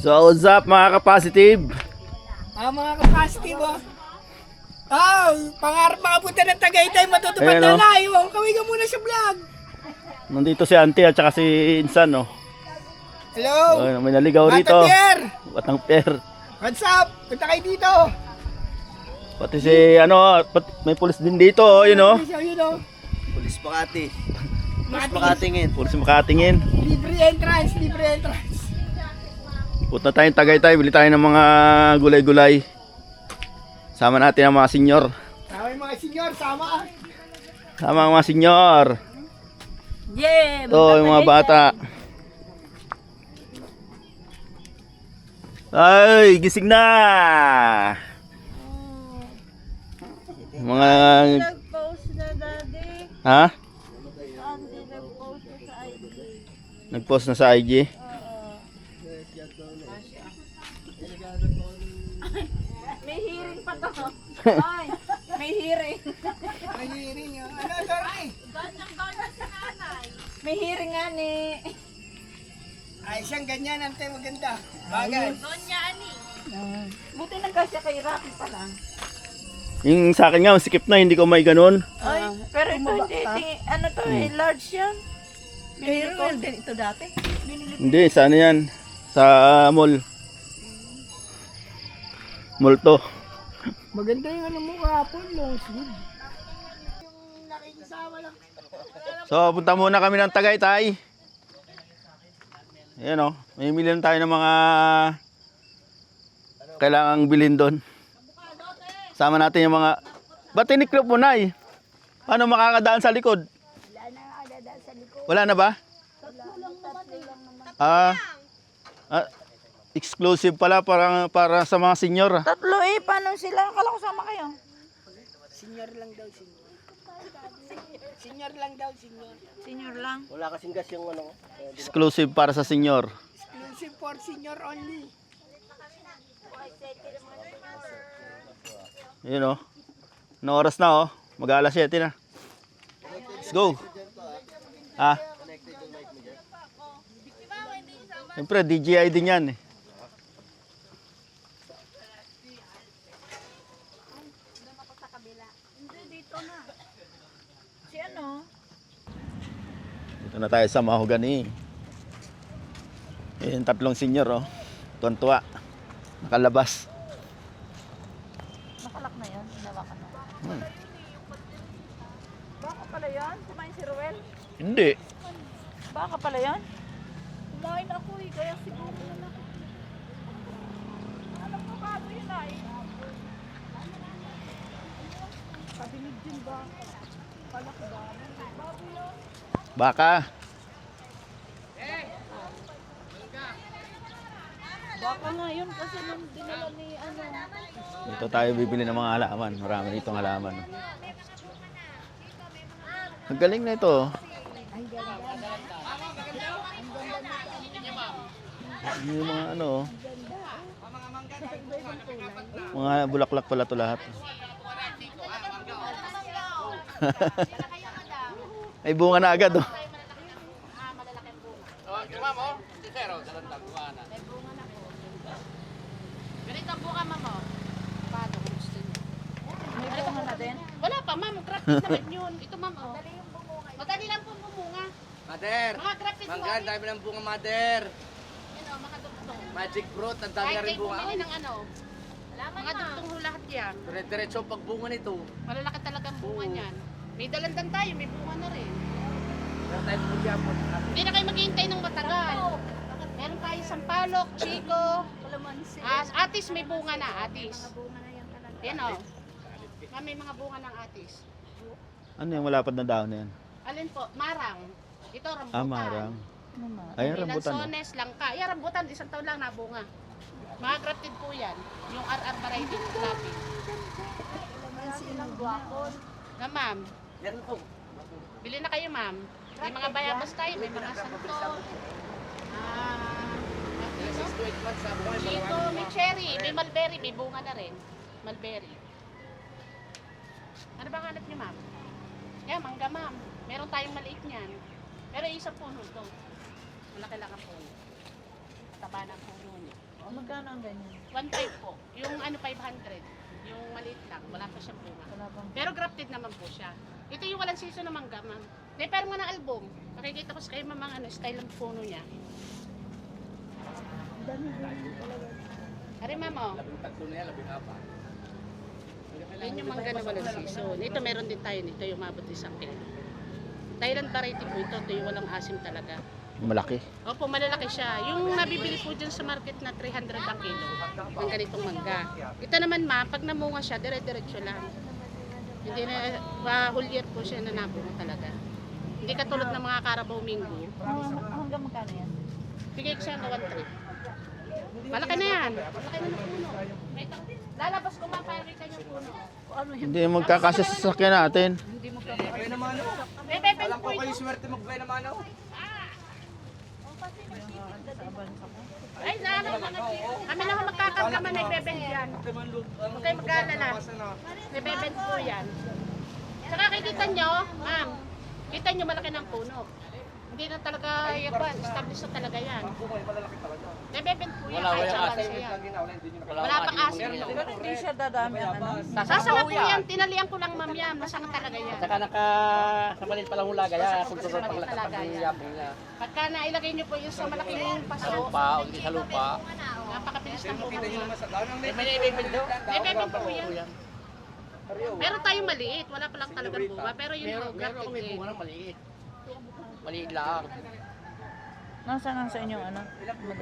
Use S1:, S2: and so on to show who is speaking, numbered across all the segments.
S1: So what's up mga ka-positive?
S2: Mga ka-positive pangarap makapunta ng Tagaytay, matutupad
S1: Ayan,
S2: na na. Iwan, kawin ka muna sa vlog.
S1: Nandito si Auntie at saka si Insan, no?
S2: Hello.
S1: May naligaw rito.
S2: Batang Pierre.
S1: Batang Pierre.
S2: What's up? Punta kayo dito.
S1: Pati si may pulis din dito, yun o.
S3: Pulis Makati. Pulis
S2: Makati.
S3: Makatingin.
S1: Pulis makatingin.
S2: Libre entrance, libre entrance.
S1: Punta tayong Tagaytay, bili tayo ng mga gulay-gulay. Sama natin ang mga senyor.
S2: Sama yung mga senyor, sama.
S1: Sama ang mga senyor.
S4: Yeah,
S1: Ito yung mga bata. Ay, gising na. Mga
S4: nag-post na daddy.
S1: ha?
S4: Andy nag-post na sa IG.
S1: Nag-post na sa IG.
S4: May hearing pa to. Ay, may hearing.
S2: May hearing. Ano, sorry?
S4: May hearing nga ni.
S2: Ay, siyang ganyan, ante, maganda. Bagay.
S4: Buti nagkasya kay Rocky pa lang.
S1: Yung sa akin nga, sikip na, hindi ko may ganun.
S4: Ay, pero ito hindi, ano to large yan. Binili ko. Din ito dati.
S1: Hindi, sa ano yan? Sa mall. Mall to.
S2: Maganda yung ano mo kahapon, long sleeve. Yung nakikisama lang.
S1: So, punta muna kami ng Tagaytay. Ayan o, may million tayo ng mga kailangang bilhin doon. Sama natin yung mga... Ba't tiniklop mo na eh? Paano makakadaan sa likod?
S4: Wala na nakadadaan sa likod.
S1: Wala na ba? Exclusive pala para sa mga senior.
S4: Tatlo paano sila? Akala ko sama kayo.
S2: Senior lang daw, senior. Senior lang daw, senior.
S4: Senior lang.
S3: Wala kasing gas yung ano.
S1: Exclusive para sa senior.
S2: Exclusive for senior only.
S1: Yun o. Anong oras na o? Mag-alas 7 na. Let's go. Siyempre, DJI din yan eh.
S4: Si ano?
S1: Dito na tayo sa Mahogany. Yung tatlong senior oh. Tuwan-tuwa. Nakalabas.
S4: Nakalak na yan. Hinawakan na. Baka pala yan? Kumain si Ruel?
S1: Hindi.
S4: Baka pala yan? Kumain ako kaya siguro na lang. Alam ko kado yun Kadinig din ba? Palak ba? Bago yun.
S1: Baka.
S4: Baka nga yun kasi nung dinala ni ano.
S1: Dito tayo bibili ng mga halaman. Marami ditong halaman. Ang galing na ito. Yung mga ano. Mga bulaklak pala to lahat. May bunga na agad oh.
S5: Ganito buka, mamo. Paano kung gusto niyo?
S4: May bunga na din.
S5: Wala pa, ma'am. Graphic naman yun. Ito, ma'am. Oh. Madali lang po bumunga.
S3: Mother!
S5: Mga graphic
S3: Mangga, ang dami ng bunga, mother!
S5: Yan o, mga dugtong.
S3: Magic fruit, ang dami
S5: Kahit
S3: na rin
S5: kayo
S3: bunga.
S5: bumili ng ano. Mga dugtong ho lahat yan.
S3: Dire-diretso ang pagbunga nito.
S5: Malalaki talaga ang bunga niyan. May dalandan tayo, may bunga na rin.
S3: Meron tayong pulya po.
S5: Hindi na kayo maghihintay ng matagal. Meron tayo sampalok, chiko. Atis may bunga na, atis. Yan o. May mga bunga ng atis.
S1: Ano yung malapad na dahon na yan?
S5: Alin po? Marang. Ito, rambutan.
S1: Marang. Ay, rambutan.
S5: Lansones, langka. Yan, rambutan. Isang taon lang nabunga. Mga grafted po yan. Yung RR variety ng grafted. Na ma'am.
S3: Yan po.
S5: Bili na kayo ma'am. May mga bayabas tayo. May mga santo.
S3: Ito, 8 months na bunga.
S5: Dito, may cherry. May mulberry. May bunga na rin. Mulberry. Ano bang hanap niyo ma'am? Yan, mangga ma'am. Meron tayong maliit niyan. Pero isang puno to. Malaki lang ang puno. Taba ng puno niya.
S4: Magkano ang ganyan?
S5: 1.5 po. Yung ano 500. Yung maliit lang. Wala pa siyang bunga.
S4: Wala bang...
S5: Pero grafted naman po siya. Ito yung walang season na mangga, ma'am. Prepare mo ng album. Makikita ko sa kayo, ma'am, ano, style ng puno niya. Ari, ma'am, oh.
S3: Tatlo na yan, 14.
S5: Yan yung mangga na walang season. Ito, meron din tayo nito, yung mabot isang kilo. Thailand variety po ito. Ito yung walang asim talaga.
S1: Malaki.
S5: Opo, malalaki siya. Yung nabibili po dyan sa market na 300 ang kilo ng ganitong mangga. Ito naman, ma'am, pag namunga siya, dire-diretso lang. Hindi na, whole year po siya na nabunga talaga. Hindi katulad ng mga Carabao Mingo.
S4: Hanggang magkano yan?
S5: Bigay ko siya ng 1.3. Malaki na yan. Malaki na ng puno. May lalabas ko ma'am para kita yung puno.
S4: Ano yun?
S1: Hindi magkakasya sa sasakyan natin.
S4: Hindi mo ka...
S3: Bay naman ako.
S5: May beben
S3: Alam
S5: po
S3: ko kayo
S5: ito.
S3: swerte magbay naman ako.
S5: Ay, kami lang magkakamkaman may beben yan. Huwag kayo mag-aalala. May beben po yan. Saka kikita nyo, ma'am, kita nyo malaki ng puno. Hindi na talaga, established na talaga yan. May beben po yan, kahit sa bansa yan. Wala pang asin yun.
S4: Pero hindi siya dadami ang ano.
S5: Sasama po yan, tinalian ko lang ma'am yan, masama talaga yan.
S3: Saka sa maliit palang hula gaya, kung turon pang lakas
S5: Talaga yan.
S3: yapong niya.
S5: Pagka nailagay nyo po yung sa malaking paso,
S3: Lupa, hindi sa lupa.
S5: napakabilis ng bunga niya.
S3: May naibibig daw.
S5: May beben po yan. Pero tayo maliit, wala pa lang talagang bunga. Pero yun
S3: Meron
S5: po, grafted
S3: may
S5: din.
S3: bunga ng maliit. Maliit lang.
S4: Nasaan ang sa inyo ano?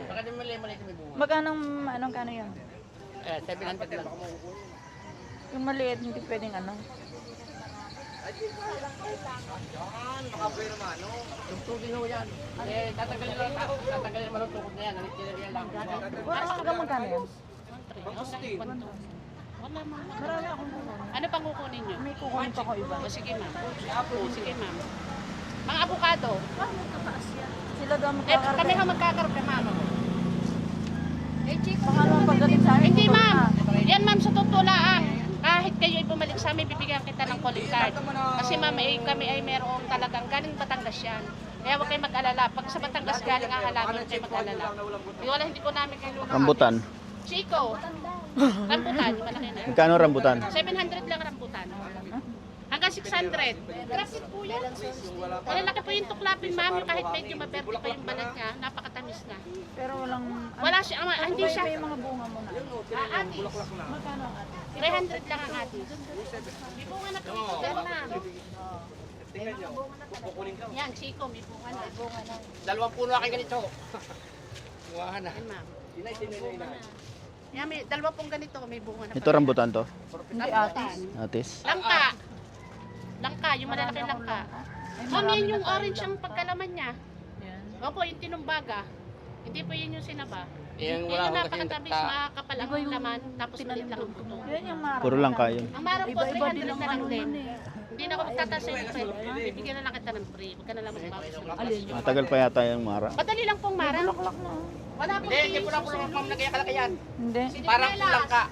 S3: Baka di maliit may bunga.
S4: Magkano anong kano yan?
S3: 700 lang.
S4: Yung maliit hindi pwedeng ano.
S3: Makabuhay naman, no? Tugtugin ho yan. Tatanggalin lang ako. Tatanggalin naman ang tukod na yan. Nalitin lang.
S4: Hanggang magkano yan?
S5: Wala ma'am.
S4: Marami akong
S5: Ano pang kukunin nyo?
S4: may kukunin pa ko iba.
S5: O sige ma'am. Sige ma'am. Mga avocado.
S4: Sila daw
S5: Kami
S4: magkakarga.
S5: nga magkakaroon kay mama.
S4: Baka naman pagdating sa akin.
S5: Hindi
S4: tutulong
S5: ma'am.
S4: na.
S5: Yan ma'am sa tutulaan. Kahit kayo ay bumalik sa amin, bibigyan kita ng calling card. Kasi ma'am, kami ay merong talagang galing Batangas yan. Kaya huwag kayo mag-alala. Pag sa Batangas galing ang halaman, huwag kayo mag-alala. Hindi ko namin kayo luluhan.
S1: Rambutan.
S5: Chico. Rambutan, yung malaki na.
S1: Magkano rambutan?
S5: 700 lang rambutan. Hanggang 600. Grafted po yan. Malalaki po yung tuklapin, ma'am. Yung kahit medyo maberde pa yung balat niya, napakatamis na.
S4: Pero walang...
S5: Wala siya, hindi siya.
S4: May mga bunga mo na.
S5: Atis.
S4: Magkano ang atis?
S5: 300 lang ang atis. May bunga na po ito, ma'am. Yan, Chico, may bunga na.
S3: Dalawang puno aking ganito. Buwahan na.
S5: Yan, ma'am. Yan, may dalawa pong ganito, may bunga na.
S1: Ito rambutan to.
S4: Hindi atis.
S1: Atis.
S5: Langka. Langka, yung malalaki langka. Ma'am, yan yung orange ang pagkalaman niya.
S4: Yan.
S5: Opo, yung tinumbaga. Hindi po yun yung sinaba.
S3: Yung
S5: Yan
S3: wala
S5: yung
S3: akong kasing
S5: napakatamis,
S3: takta.
S5: makakapal ang laman, tapos maliit lang ang puno.
S4: Yan yung marami.
S1: Puro lang kayo.
S5: Ang marang po,
S4: Iba-iba
S5: 300
S4: din
S5: na
S4: ang
S5: lang
S4: ano
S5: din.
S4: nun eh.
S5: Hindi na ako magtatas sa inyo. Bibigyan na lang kita ng free. Huwag ka na lang magbawas.
S4: Alin?
S1: Matagal pa yata yung mara.
S5: Madali lang pong marang.
S4: Bulaklak na.
S5: Wala pong
S3: Hindi po lang pulang pang lagay kalaki yan.
S4: Hindi.
S3: Parang pulang ka.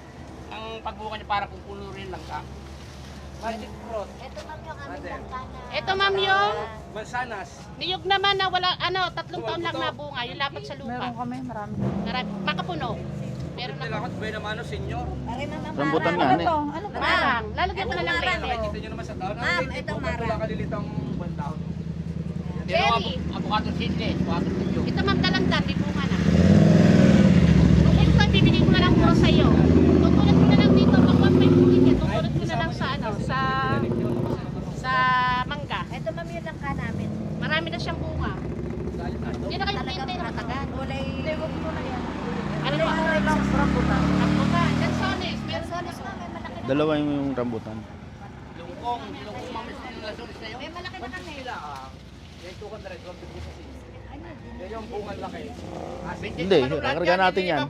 S3: Ang pagbuka niya parang kung puno rin lang ka.
S5: Ito ma'am yung
S3: Mansanas.
S5: niyog naman na wala, 3 taon lang nabunga. Yung lapat sa lupa.
S4: Meron kami, marami.
S5: Makapuno. Meron na po.
S3: Buhay naman, senyor.
S1: Rambutan nga
S4: Ano
S1: eh.
S4: to? Ano to?
S5: Marang. Lalagyan ko na lang late.
S3: Nakikita nyo naman sa taon. Ma'am, ito mara. Wala kalilitang bandahon.
S5: Cherry.
S3: Avocado seedless. Avocado seedless.
S5: Ito ma'am dalandan, may bunga na. Kung ito, bibigay ko na lang po sa iyo. Tutulad ko na lang dito, pag 1.5 po niya, tutulad ko na lang sa sa mangga.
S6: Ito ma'am yun lang ka namin.
S5: Marami na siyang bunga. Hindi na kayo hintay na matagal.
S6: Kulay.
S4: Hindi, wag mo na yan.
S5: Ano ba?
S4: Kulay lang rambutan.
S5: Rambutan. Lansones. Meron
S6: Solis ma'am, may malaki na.
S1: Dalawa yung rambutan.
S3: Lungkong mamis yung lasones na yun.
S6: May malaki na kami.
S3: Yan 200. Yan yung bungan laki.
S1: Hindi, kakarga natin yan.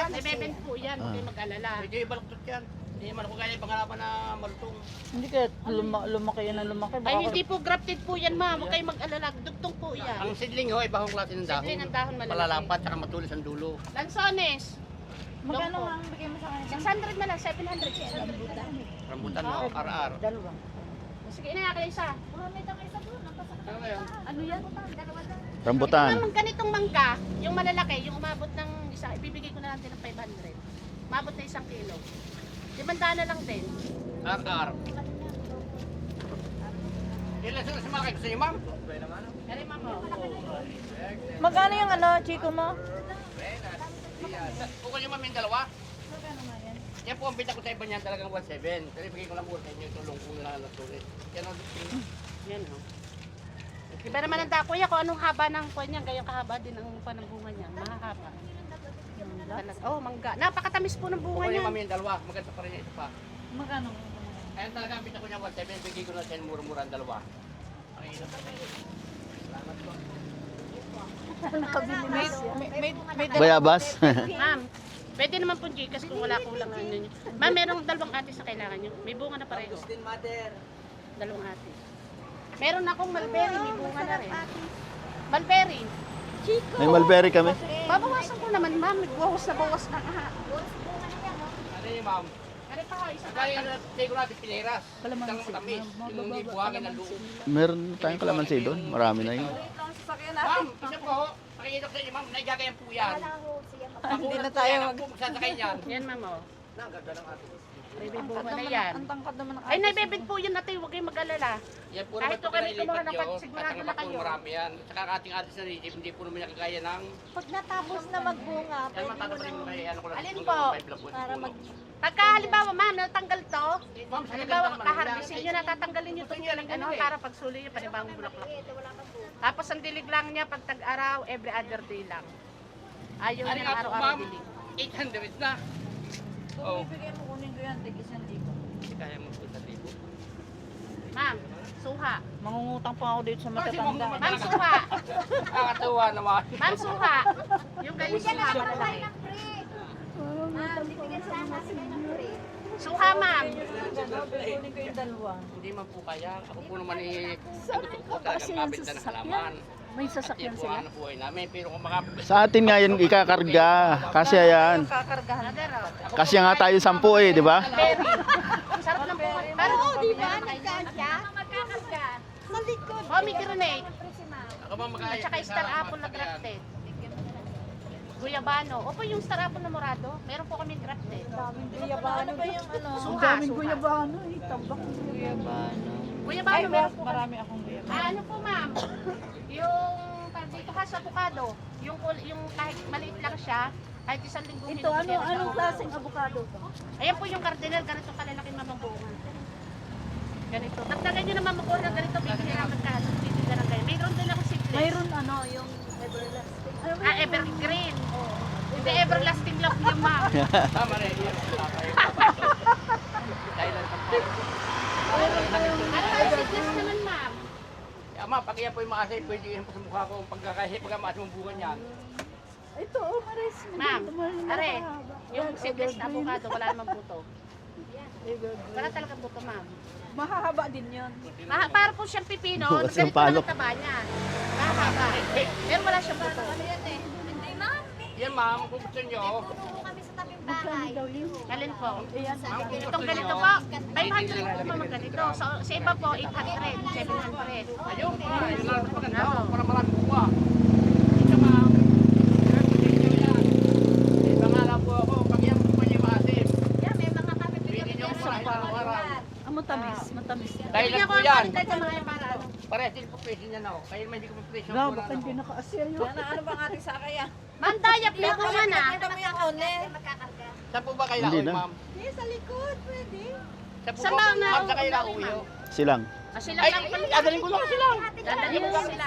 S5: May beben po yan, huwag kayo mag-alala.
S3: Medyo ibaluktot yan. Hindi man ako gaya yung pangalaman na malutong.
S4: Hindi kaya lumaki yan na lumaki.
S5: Ay, hindi po grafted po yan, ma'am. Huwag kayo mag-alala. Dugtong po yan.
S3: Ang seedling ho, ibang klase ng dahon.
S5: Seedling ang dahon malalaki.
S3: Malalapat, saka matulis ang dulo.
S5: Lansones.
S4: Magkano ang bigay mo sa akin?
S5: 600 na lang, 700 siya.
S3: Rambutan mo, ar-ar.
S4: Dalawa.
S5: Sige na, kaya isa.
S6: May tang isa doon.
S5: Ano yan?
S1: Rambutan.
S5: Ma'am, ganitong mangga, yung malalaki, yung umabot ng isa, ibibigay ko na lang din ng 500. Umabot na 1 kilo. 500 na lang din.
S3: RR. Ilan sila sa malaki gusto niyo, ma'am?
S5: Kaya ma'am,
S4: Magkano yung ano, Chico mo?
S3: Kung niyo, ma'am, yung dalawa? Yan po ang bita ko sa iba niyan talagang 1.7. Pero ibigay ko lang po sa inyo itulong ko na lang sulit. Yan ang
S5: yan o. Iba naman ang dako kuya, kung anong haba ng kuya niya, gayong kahaba din ang panambunga niya. Mahahaba. Oh, mangga. Napakatamis po ng bunga
S3: Kung niyo,
S5: niya.
S3: ma'am, yung dalawa. Maganda pa rin yung ito pa.
S4: Magkano?
S3: Ayun talaga ang bita ko niya 1.7. Bigay ko na sa inyo mura-mura ang dalawa. Ang hirap na kayo. Salamat po.
S1: Bayabas.
S5: Ma'am, pwede naman po Gcash kung wala kulang ano niyo. Ma'am, merong 2 ate sa kailangan niyo. May bunga na pareho. 2 ate. Meron akong mulberry, may bunga na rin. Mulberry.
S1: May mulberry kami.
S5: Babawasan ko naman, ma'am. Bawas na bawas na.
S3: Ano yun, ma'am?
S5: Kaya pa, isa
S3: Kaya na siguro natin piniras. Isang matamis. Yung hindi buhangin ng loob.
S1: Meron tayong kalamansi doon. Marami na yun.
S3: Ma'am, isa po. Pakinggan ko sa inyo, ma'am. Naigagayan po yan.
S4: Hindi na tayo mag...
S3: Magsasakay yan.
S5: Yan, ma'am, oh.
S3: Ganda ng ating.
S5: May bunga na yan.
S4: Ang tangkad naman ng
S5: Ay, naibibig po yun natin. Huwag kayong mag-alala.
S3: Yan po
S5: Kahit
S3: naman
S5: kung kami
S3: ilipat
S5: kumuha ng
S3: nyo,
S5: sigurado na
S3: tatanggap po
S5: kayo.
S3: marami yan. Saka ating atis na rin, hindi po naman niya kagaya ng...
S6: Pag natapos na magbunga,
S3: Yan
S6: pwede mo
S3: matataparin mo
S6: nang
S3: kaya ano ko lang.
S5: Alin
S3: kung
S5: po?
S3: gawin 5 lang po.
S6: para mag...
S5: Pagka halimbawa, ma'am, natanggal to.
S3: Ma'am, sa
S5: Halimbawa,
S3: ganda naman.
S5: kaharbisin nyo, natatanggalin nyo ito ano, para pag suli nyo, panibagong bulaklak. Tapos ang dilig lang niya, pag tag-araw, every other day lang. Ayaw
S3: Ano
S5: niya
S3: nga po,
S5: araw-araw
S3: ma'am?
S5: dilig.
S3: 800 na. Oh.
S4: Bibigay mo kunin ko yan, tig-isang libo.
S3: Hindi kaya mo po sa libo.
S5: Ma'am, suha.
S4: Mangungutang pa ako dito sa matatanda.
S5: Ma'am, suha.
S3: Nakakatuwa naman.
S5: Ma'am, suha. Yung ganyan suha, malalaki.
S6: bibigyan sana natin ng free.
S5: Suha, ma'am.
S4: Kunin ko yung dalawa.
S3: Hindi man po kaya. Ako po naman gusto ko po talagang kabinta ng halaman.
S4: May sasakyan
S3: At yan po ang buhay namin. Pero kung
S1: Sa atin nga yan ikakarga. Kasi yan.
S4: Kakargahan.
S1: Kasi nga tayo 10 di ba?
S5: Berry. Ang sarap ng bunga. Pero,
S6: Oo, di ba? Nagkasya? Magkakasya. Sa likod.
S5: pomegranate.
S3: ako ba
S5: At saka star apple na grafted. Guyabano. Opo, yung star apple na morado. Meron po kami grafted.
S4: Ano ba yung ano?
S5: Suha, suha.
S2: Guyabano, tambak ng
S4: Guyabano.
S5: Guyabano, meron po kami.
S4: Marami akong guyabano.
S5: Ano po, ma'am? Yung dito ha sa avocado. Yung kahit maliit lang siya, kahit 1 linggo.
S2: Ito, anong klaseng avocado to?
S5: Ayan po yung cardinal, ganito kalalaki mamabunga. Ganito. Dagdagan nyo naman makuha ng ganito, bigyan naman kaso. Bigyan lang kayo. Mayroon din ako simple.
S2: Mayroon yung everlasting.
S5: Evergreen. Hindi everlasting love yung ma'am.
S3: Tama rin. Thailand pa po.
S5: Ano kayo sickness naman ma'am?
S3: Ama, pag yan po yung makasay, pwede yan po sa mukha ko. Pagkamaas mong bunga niyan.
S2: Ito, Maris.
S5: Ma'am, are, yung seedless na avocado, wala namang buto. Wala talagang buto ma'am.
S2: Mahahaba din yun.
S5: Para po siyang pipino,
S1: Bukas ng
S5: ganito lang
S1: palok.
S5: ang taba niya. Mahaba. Pero wala siyang buto.
S6: Hindi, ma'am.
S3: Yan ma'am, kung gusto nyo.
S6: Puno kami sa tabing bahay.
S5: Alin po?
S3: Ma'am, kung
S5: Itong
S3: gusto
S5: ganito
S3: nyo.
S5: po, 500 po mga ganito. Sa iba po, 800, 700.
S3: Ayun, yun lang sa maganda. Para marami bunga. Ito ma'am. May pangalan po ako. Pag yan po niyo maasim.
S6: Yan, may mga kami
S3: Pwede nyo kumain araw-araw.
S2: Matamis.
S3: Thailand
S5: Bigyan ko
S3: po
S5: ang
S3: yan.
S5: quality sa mga para.
S3: Parehas din po presyo niya na ako. Kaya may hindi ko po presyo.
S2: Gago, baka hindi naka-asya yun.
S4: Ano bang ating sakay ah?
S5: Ma'am, dayap na po man ah.
S4: Ito mo yung kaunti.
S6: magkakarga.
S3: Saan po ba kayo
S1: Hindi
S3: lauwi
S1: na.
S3: ma'am?
S6: Hindi, sa likod, pwede.
S3: Saan po
S5: Sa
S3: ba?
S5: mga
S3: Ma'am, sa kayo
S5: uwi,
S3: lauwi
S5: ma'am.
S3: oh.
S1: Silang.
S5: Sila
S3: Ay,
S5: lang pala.
S3: dadalhin ko lang sila.
S5: Dadalhin mo sila.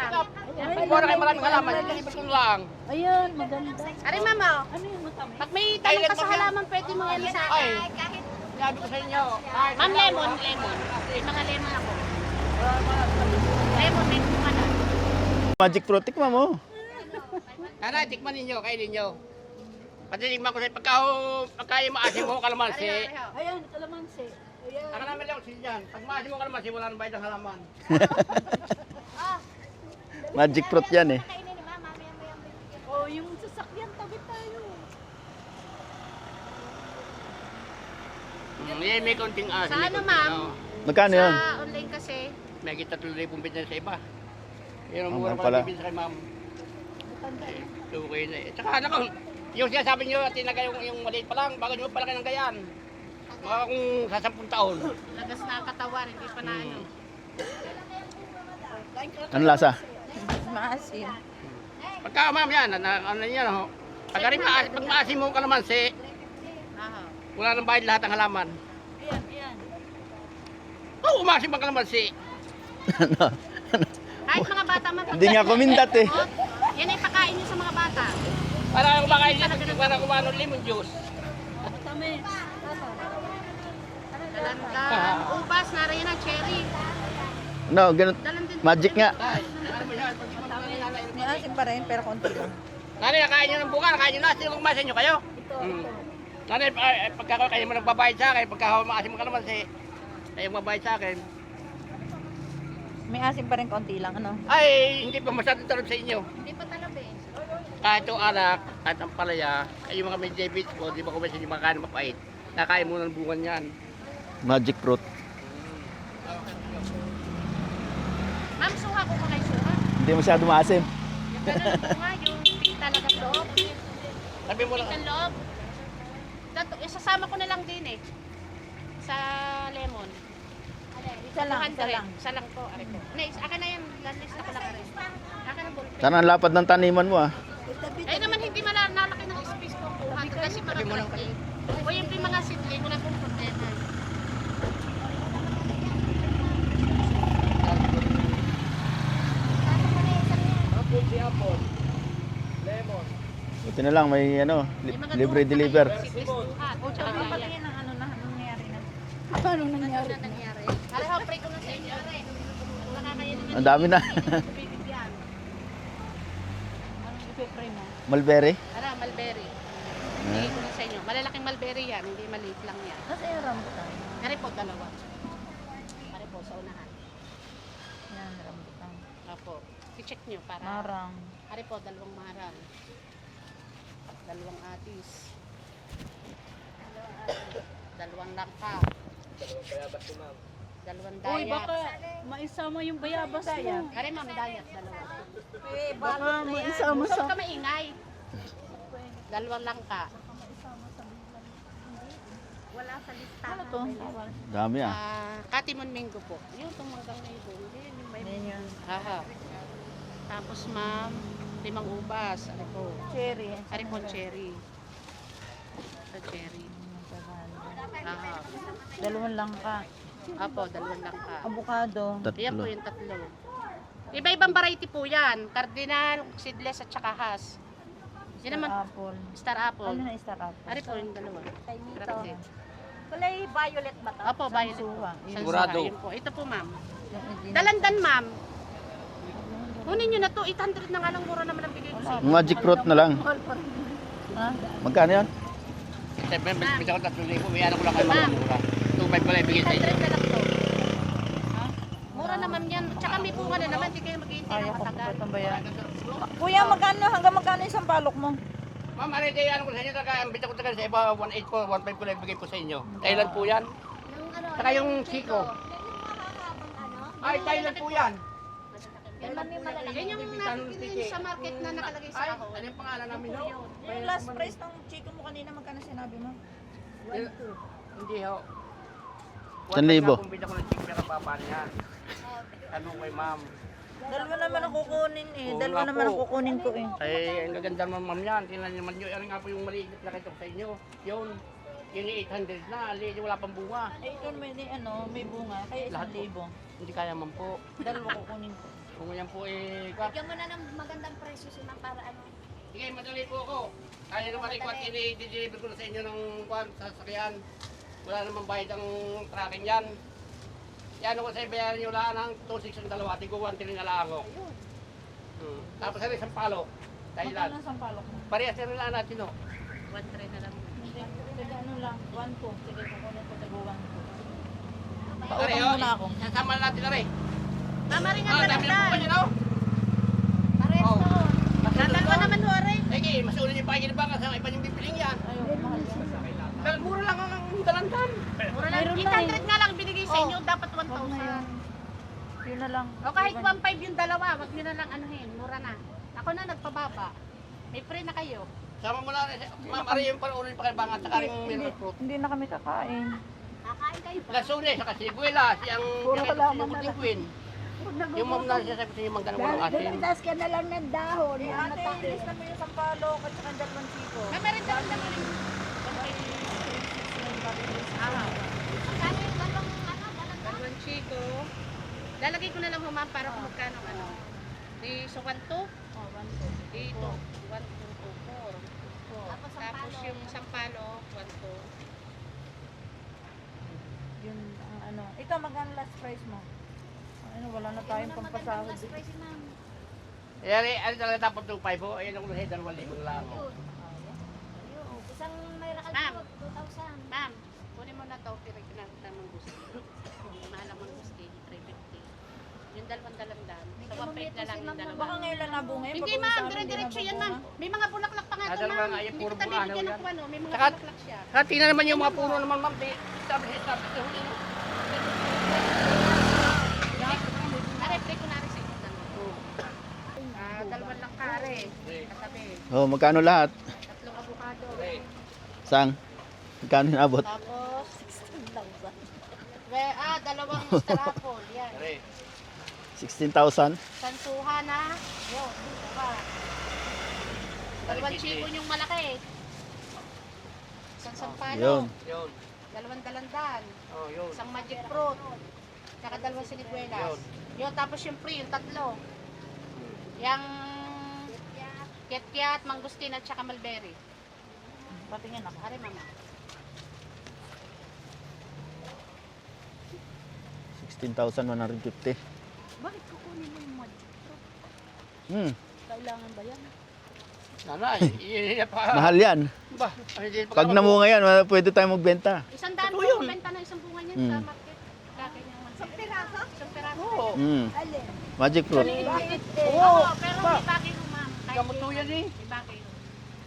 S3: Kuha na kayo maraming halaman. Ilibot ko lang.
S2: Ayan, maganda.
S5: Ari ma'am, oh.
S2: Ano yung matamis?
S5: Pag may tanong ka sa halaman, pwede mo yan sa akin.
S3: Ay,
S6: Kahit
S3: sabi ko sa inyo. kahit
S5: Ma'am,
S3: ano,
S5: lemon. May mga lemon ako. Lemon, may bunga na.
S1: Magic fruit, tikman mo.
S3: Ano, tikman ninyo, kainin nyo. Patitigman ko sa pagka yung maasim mo, kalamansi.
S2: Ayan, kalamansi. Ayan.
S3: Ang namin lang siya dyan. Pag maasim mo kalamansi, wala nang bayad ng halaman.
S1: Magic fruit yan eh.
S6: kainin ni mama, mamaya bibigyan.
S2: Oh, yung sasakyan, tabi tayo.
S3: May konting asim.
S5: Sa
S3: may
S5: ano,
S3: konting
S5: ma'am?
S3: ano.
S1: Magkano yun?
S5: Sa online kasi,
S3: May kita 3,000 bit na sa iba. Yun ang
S1: Oh,
S3: mura
S1: ma'am
S3: ko
S1: pala.
S3: lang bibili sa kay ma'am. Okay na eh. Tsaka naka, yung sinasabi nyo, tinaga yung maliit pa lang, bago nyo palaki ng gayan. Mga kung sa 10 taon.
S5: Lagas na ang katawan, hindi pa na ano.
S1: Ano lasa?
S4: Maasim.
S3: Pagka ma'am yan, ano yan ho. Pag maasim mo kalamansi,
S5: Aha.
S3: wala nang bayad lahat ng halaman. Oo, umasim ang kalamansi.
S5: Kahit mga bata man.
S1: Hindi nga kumindat eh.
S5: Yan ay pakain nyo sa mga bata.
S3: Para kumakain yan, para kumano lemon juice.
S5: Dalandan. Ubas, narayan ang cherry.
S1: No, ganun.
S5: Dalan din.
S1: Magic nga.
S4: Maasim pa rin, pero konti lang.
S3: Nanay, nakain nyo ng bunga, nakain nyo na. Sino kumasin nyo kayo? Nanay, pagka kayo mo nagbabayad sa akin, pagka maasim mo kalamansi, kayo magbabayad sa akin.
S4: May asim pa rin konti lang, ano?
S3: Ay, hindi pa masyadong talab sa inyo.
S5: Hindi pa talab eh.
S3: Kahit yung anak, kahit ang palaya, kayo mga may diabetes po, di ba kumasin yung makain mapait. Nakain mo ng bungan yan.
S1: Magic fruit.
S5: Ma'am, suha ko pa kay suha.
S1: Hindi masyado maasim.
S5: Yung ganun bunga, yung pink talagang loob.
S3: Sabi mo lang,
S5: Pink ang loob. Isasama ko na lang din eh. Sa lemon.
S4: Isa lang, isa
S5: 200.
S4: lang.
S5: Isa lang po. Ari po. Akin na yan. Lalista ko lang rin. Akin na ballpen.
S1: Sana ang lapad ng taniman mo ah.
S5: Ay naman hindi malalaki ng space ko. Kasi mga tracking. O yung mga seedling, wala pong problema.
S1: Buti na lang may ano,
S5: May mga
S1: libre
S5: duhat na
S1: deliver.
S5: kayo, seedless duhat. O tsaka gaya.
S4: Yan ang ano na nangyari na.
S5: Ano na nangyari? Ari, pray ko na sa inyo. Ari. Nakakaya naman.
S1: Ang dami na.
S5: Bibigyan.
S4: Anong ipipray mo?
S1: Mulberry.
S5: Ara, mulberry. Bigay ko na sa inyo. Malalaking mulberry yan, hindi maliit lang yan.
S4: Nasa yung rambutan.
S5: Ari po, dalawa. Ari po, sa unahan.
S4: Yan, rambutan.
S5: Apo. I-check nyo para.
S4: Marang.
S5: Ari po, dalawang marang. Dalawang atis. Dalawang langka. Dalawang dayat.
S6: Uy, baka maisama yung bayabas mo.
S5: Ari ma'am, dayat, dalawa.
S6: Baka maisama
S5: Huwag
S6: sa...
S5: ka maingay. Dalawang langka.
S6: Wala sa lista.
S4: Ano to?
S1: Dami ah.
S5: Katimon Mingo po. Yung tumanggang na ito. Hindi, yung may
S4: Yan yun.
S5: Haha. Tapos ma'am, 5 ubas. Ari po.
S4: Cherry.
S5: Ari po, cherry. Sa cherry. Haha.
S4: Dalawang langka.
S5: Apo, dalawang langka.
S4: Avocado.
S5: Yan po
S1: Tatlo.
S5: yung tatlo. Iba-ibang variety po yan. Cardinal, seedless at saka has. Yan naman,
S4: Apple.
S5: star apple.
S4: Ano na star apple?
S5: Ari po yung dalawa. Grabe.
S6: Kulay violet ba to?
S5: Opo, violet po.
S4: Sansuha.
S3: Sigurado.
S5: Yun po. Ito po ma'am.
S4: Yung itin-
S5: Dalandan ma'am. Kunin nyo na to. 800 na nga lang, mura naman ang bigay ko sa inyo.
S1: Magic fruit na lang.
S4: Ha?
S1: Magkano yan?
S3: Kasi may ako 3,000, may ano ko lang kayo mga mura. 2,500 pala ibigay sa
S5: 800
S3: inyo.
S5: na lang to. Mura naman yan. Tsaka may bunga na naman. Hindi kayo maghihintay
S4: Kaya
S5: ng
S4: ko
S5: matagal.
S4: pa bayan. Kuya, magkano? Hanggang magkano isang palok mo?
S3: Ma'am, ano kayo ano ko sa inyo, talaga, ang bita ko talaga sa iba, 1,800 po, 1,500 ko lang ibigay po sa inyo. Thailand po yan. Saka yung Chico. Ay, Thailand po yan.
S5: Yan yung natin sa market na nakalagay
S3: Ay,
S5: sa ako.
S3: ano yung pangalan namin no?
S4: Yung last price ng chico mo kanina, magkano sinabi mo?
S3: Hindi ho.
S1: 1,000.
S3: Kung bita ko ng Chico, pero babaan yan. Ano kay ma'am?
S4: Dalawa naman ang kukunin eh.
S3: Oo
S4: Dalawa
S3: nga
S4: naman
S3: po.
S4: ang kukunin ko eh.
S3: Ay, ang gaganda naman ma'am yan. Tingnan niyo naman yun. Ano nga po yung maliit na kita sa inyo? Yun. Yung 800 na, aliit wala pang bunga.
S4: Eh, ito may, may bunga. Kaya
S3: Lahat
S4: isang
S3: po.
S4: libo.
S3: Hindi kaya man po.
S4: Dalawa kukunin ko.
S3: Kung yan po eh,
S6: Bigyan mo na ng magandang presyo si ma'am para ano.
S3: sige, madali po ako. Kaya naman ikaw at i-deliver ko na sa inyo ng kwan, sasakyan. Wala namang bayad ang tracking yan. Yan ako sa bayaran nyo lang ng 2,600 ang dalawa. Tigo 1,300 na lang ako. Tapos sa isang palo. Thailand.
S4: Magkano isang palok mo?
S3: Parehas na rin lang natin no.
S5: 1-3 na lang.
S4: Hindi, taga ano lang, 1-2. Sige, kukunin ko taga 1-2.
S3: Tari,
S4: Pautang muna ako.
S3: sasama na natin na rin.
S5: Tama rin ang
S3: Ah, dami na po
S5: dalandan.
S3: kayo no?
S6: Parehas
S3: Oo.
S6: to.
S5: Dadalwa naman ho, Aray.
S3: Sige, mas ulit yung pakikita ba kasi iba yung bibiling yan.
S4: Ayun, mahal yan.
S3: Dahil mura lang ang dalandan.
S5: Mura lang. 800 nga lang binigay sa inyo. Dapat 1,000.
S4: Yun na lang.
S5: O kahit 1.5 yung dalawa, wag nyo na lang anuhin, mura na. Ako na nagpababa. May free na kayo.
S3: Sama mo na rin. Ma'am, ari yung panuunin pa kay Bangat sa karing milk fruit.
S4: Hindi na kami kakain.
S6: Kakain kayo.
S3: Lasune, sa kasiguela, siyang Queen. Yung ma'am na siya sa yung mga ganun ng asin.
S6: Pintas ka na lang ng dahon.
S4: Ate, ilis na mo yung sampalok at saka dalawang chiko.
S5: May meron daw naman rin.
S6: Magkano yung dalawang
S5: Dalawang chiko. Lalagay ko na lang humam para kung magkano ano. Di so 1 2.
S4: Oh, 1, 2.
S5: Dito 1 2 4. Tapos yung sampalok 1 2.
S4: Yun ang ano. Ikaw magkano last price mo? Ano, wala na tayong pampasahod.
S3: Yan eh, ano talaga tapos ng 5 ho? Ayun ang ulit, 2,000 na lang.
S6: Isang may rakal
S5: Ma'am.
S6: po, 2,000.
S5: Ma'am, kunin mo na to, pero kinakita mong gusto. Mahal ang mga gusto, 350. Yung dalawang dalandan. Sa 1.5 na lang yung
S4: Baka
S5: dalawa.
S4: ngayon lang nabunga yun.
S5: Hindi
S4: pag-uwi
S5: ma'am,
S4: sa amin,
S5: dire-diretso
S4: hindi
S5: yan ma'am.
S4: nabunga.
S5: May mga bulaklak pa nga
S3: Ah,
S5: ito
S3: dalawa
S5: ma'am.
S3: nga, ay,
S5: Hindi
S3: puro
S5: kita
S3: bunga,
S5: bibigyan
S3: ano
S5: ng kuwano, may mga
S3: Saka-
S5: bulaklak siya.
S3: Saka tingnan naman yung mga puno naman ma'am. Sabi.
S5: Are, play ko na rin sa inyo dalawa. Dalawang lang kare. Katabi.
S1: Oh, magkano lahat?
S5: 3 avocado.
S1: Sang? Magkano inabot?
S5: Tapos, 16,000. Dalawang star apple. Yan.
S1: 16,000?
S5: Sansuha na. Yun, sansuha. Dalawang chibon yung malaki. Isang sampalo.
S1: Yun.
S3: Yun.
S5: Dalawang dalandan.
S3: Oh, yun.
S5: Isang magic fruit. Tsaka dalawang siniguelas. Yun, tapos yung free, yung tatlo. Yung kiat-kiat, mangustin at tsaka mulberry.
S4: Patingin ako.
S5: Are mama.
S1: 16,150.
S4: Bakit kukunin mo yung magic? Kailangan ba yan?
S3: Nanay, yun pa.
S1: Mahal yan.
S3: Ba, hindi pa
S1: Pag namunga yan, pwede tayong magbenta.
S5: Isang daan
S3: Totoo yun.
S5: po, benta ng isang bunga niyan sa market. Kaya yung isang piraso? Isang piraso.
S3: Oo.
S6: Alin?
S1: Magic fruit.
S5: Oo, pero may bagay ko ma'am. Kahit
S3: Gamot po yan eh.
S5: may bagay ko.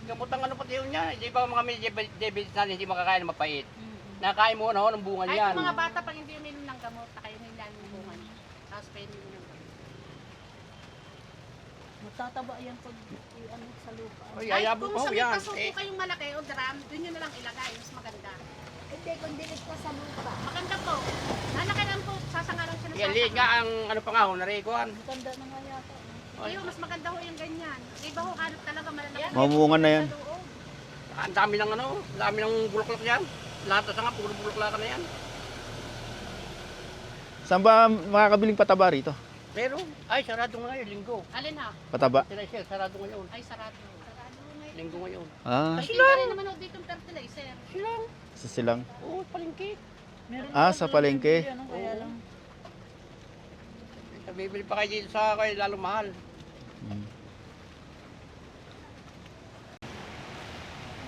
S3: Gamot ang ano pati yun niya. Hindi ba mga may diabetes na hindi makakain ng mapait? Nakain mo na ho ng bunga
S5: Kahit
S3: niyan.
S5: mga bata pag hindi uminom ng gamot, na kayo nilan ng bunga niya. Tapos pwede mo ng gamot.
S4: Magtataba yan pag ano sa lupa.
S3: Oy,
S5: Ay,
S3: ayabo
S5: kung
S3: ko
S5: sa may
S3: yan.
S5: pasuko kayong malaki o drum, doon nyo na lang ilagay. Mas maganda.
S6: Hindi, kung dilis ka sa lupa.
S5: Maganda po. Lalaki lang po, sasangalan siya ng
S3: Yan, liit nga ang ano pa nga ho, narikuan.
S4: Tanda na nga yata.
S5: Iyo, mas maganda ho yung ganyan. Iba ho, hanap talaga malalaki.
S1: Mamunga na yan.
S3: Ang dami ng ano, ang dami ng bulaklak yan. Lahat sa nga, puro bulaklak na yan.
S1: Saan ba makakabiling pataba rito?
S3: Pero, ay, sarado ngayon, linggo.
S5: Alin ha?
S1: Pataba?
S3: Sila sarado ngayon.
S5: Ay, sarado.
S3: Linggo ngayon.
S1: Ah,
S5: Pagkinta rin naman ho dito yung fertilizer.
S3: Silang,
S1: sa silang.
S3: oo, palengke.
S4: Meron
S1: Ah,
S4: naman
S1: sa
S4: talagang
S1: palengke.
S4: bibili, ano, kaya lang.
S3: Bibili pa kayo dito sa kayo, lalo mahal.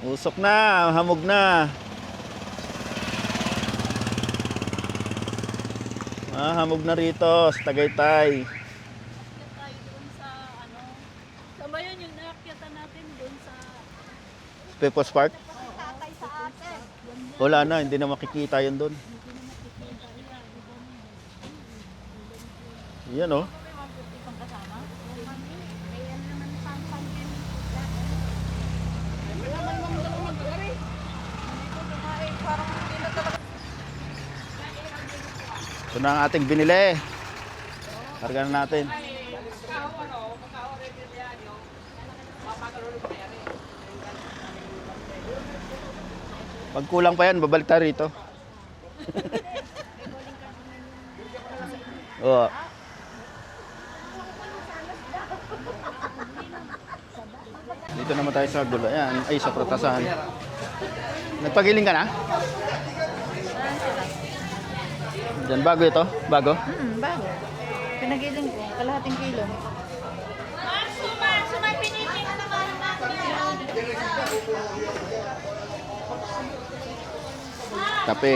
S1: Usok na, hamog na. Hamog na rito sa Tagaytay.
S4: Tayo doon sa ano. Saan ba yun yung naakyatan natin doon sa
S1: People's Park?
S6: Tatay sa atin.
S1: Wala na, hindi na makikita yun doon. Yan oh. Ito na ang ating binili. Karga na natin. Pag kulang pa yan, babalik tayo rito. Oo. Dito naman tayo sa gula. Yan, ay sa prutasahan. Nagpagiling ka na? Diyan, bago ito? Bago?
S4: bago. Pinagiling ko, kalahating kilo.
S1: Kape.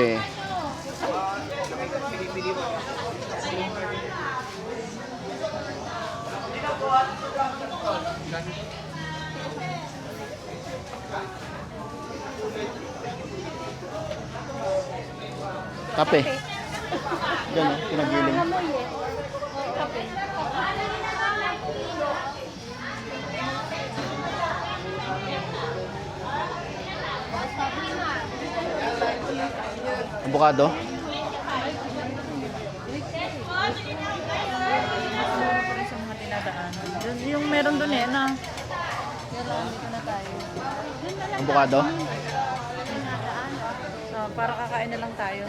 S1: Kape. Diyan, oh, pinagiling. Avocado?
S4: Sa mga tinadaanan. Yung meron doon eh, na.
S1: Avocado?
S4: Para kakain na lang tayo.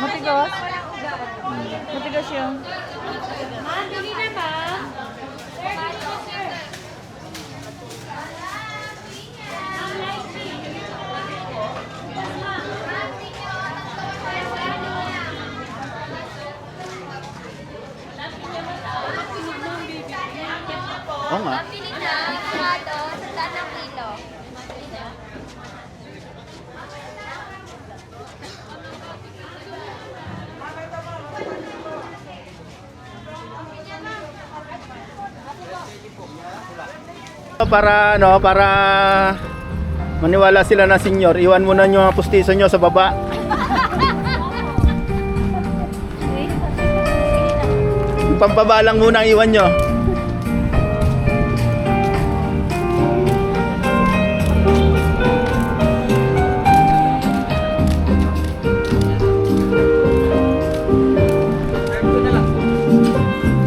S4: Matigas? Matigas yung.
S1: Oo nga.
S6: Pili na, avocado, sa ng kilo.
S1: Para ano, para maniwala sila na senior, iwan muna nyo ang pustiso nyo sa baba. Yung pambaba lang muna ang iwan nyo.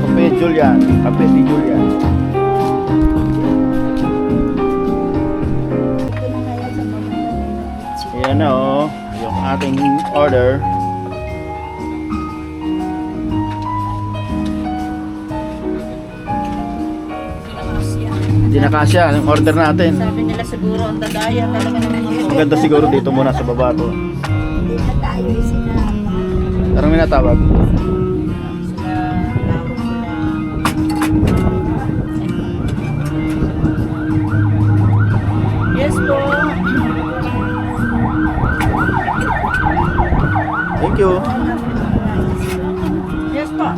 S1: Kape Julian, kape si Julian. Ayan na oh, yung ating order. Hindi na kasya ang order natin.
S4: Sabi nila siguro ang dadaya talaga ng mga
S1: Ang ganda siguro dito muna sa baba to.
S2: Hindi na tayo isinama.
S1: Parang may natawag.
S4: Yes po.
S1: Thank you.
S4: Yes po.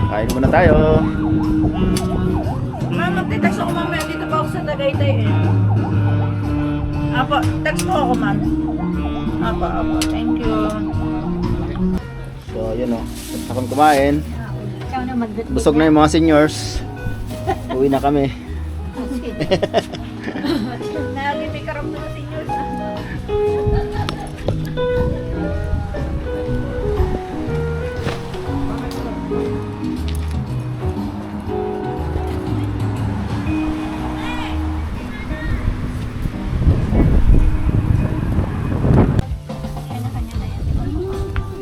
S1: Kain muna tayo.
S4: Ma'am, magte-text ako mamaya. Dito pa ako sa Tagaytay eh. Apo, text po ako ma'am. Apo. Thank you.
S1: So, yun oh. Tapos na kami kumain.
S6: Ikaw na mag-date.
S1: Busog na yung mga seniors. Uwi na kami.
S4: Lagi may karamdaman sa inyo.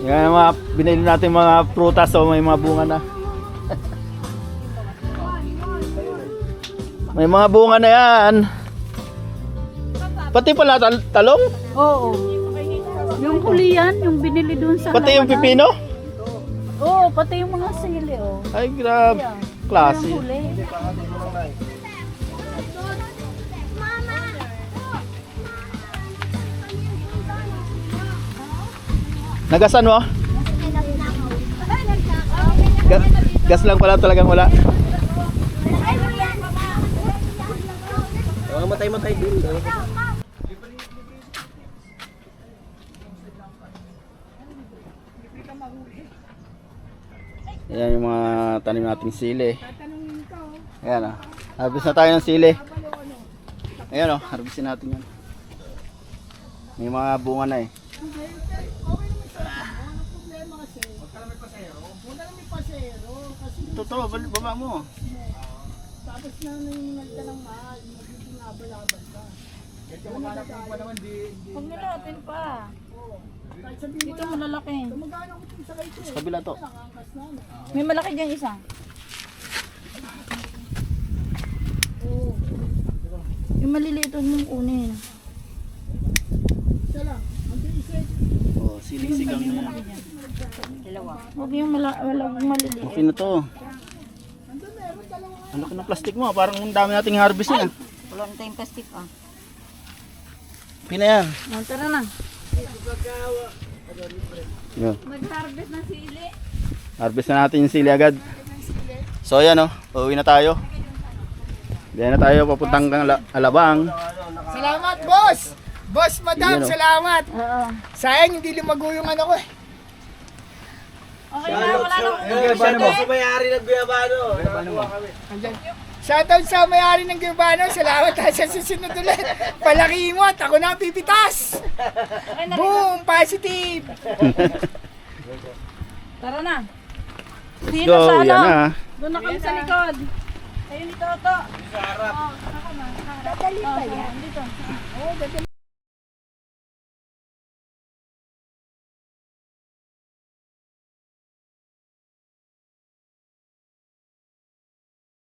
S1: Yan ang mga binili natin mga prutas o may mga bunga na. May mga bunga na yan. Pati pala talong?
S5: Oo. Yung huli yan, yung binili dun sa...
S1: Pati yung pipino?
S5: Oo, pati yung mga sili, oh.
S1: Ay, grabe. Klase.
S5: Yung huli.
S1: Nagasan mo? Gas lang pala talagang wala. Matay-matay din. Ayan yung mga tanim nating sili. Ayan o. Harvest na tayo ng sili. Ayan o. Harvestin natin yan. May mga bunga na eh. Totoo, baba mo.
S2: Tapos na yung nagdalang mahal, magiging abal-abal ka.
S5: Huwag nilatin pa.
S2: Kahit sabihin mo
S5: Dito malalaki.
S2: magkano ko sa kayo
S1: Sa kabila to.
S2: angkas na.
S5: May malaki dyan isa. Yung maliliit yung kunin.
S2: Isa lang. Ang isa
S1: Oh, siling-sigang na yan.
S5: Huwag yung maliliit.
S1: Okay na to. Ang laki ng plastic mo, parang ang dami nating harvest niya.
S5: Wala na tayong plastic, ah.
S1: Pina yan.
S5: Tara na.
S1: Yan.
S5: Mag-harvest ng sili.
S1: Harvest na natin yung sili agad. So ayan oh, uuwi na tayo. Diyan na tayo papuntang Alabang.
S2: Salamat, boss! Boss, madam,
S1: Yan, oh.
S2: salamat! Sayang, hindi lumago yung ano ko eh.
S4: Okay na, wala nang
S2: Andyan. Shoutout sa may-ari ng Gibano. Salamat ha sa susunod ulit. Palaki mo at ako na ang pipitas. Boom! Positive!
S4: Tara na.
S1: Let's go, yan na.
S4: Doon na kami sa likod. Ayun ni Toto.
S6: Dadali pa yan.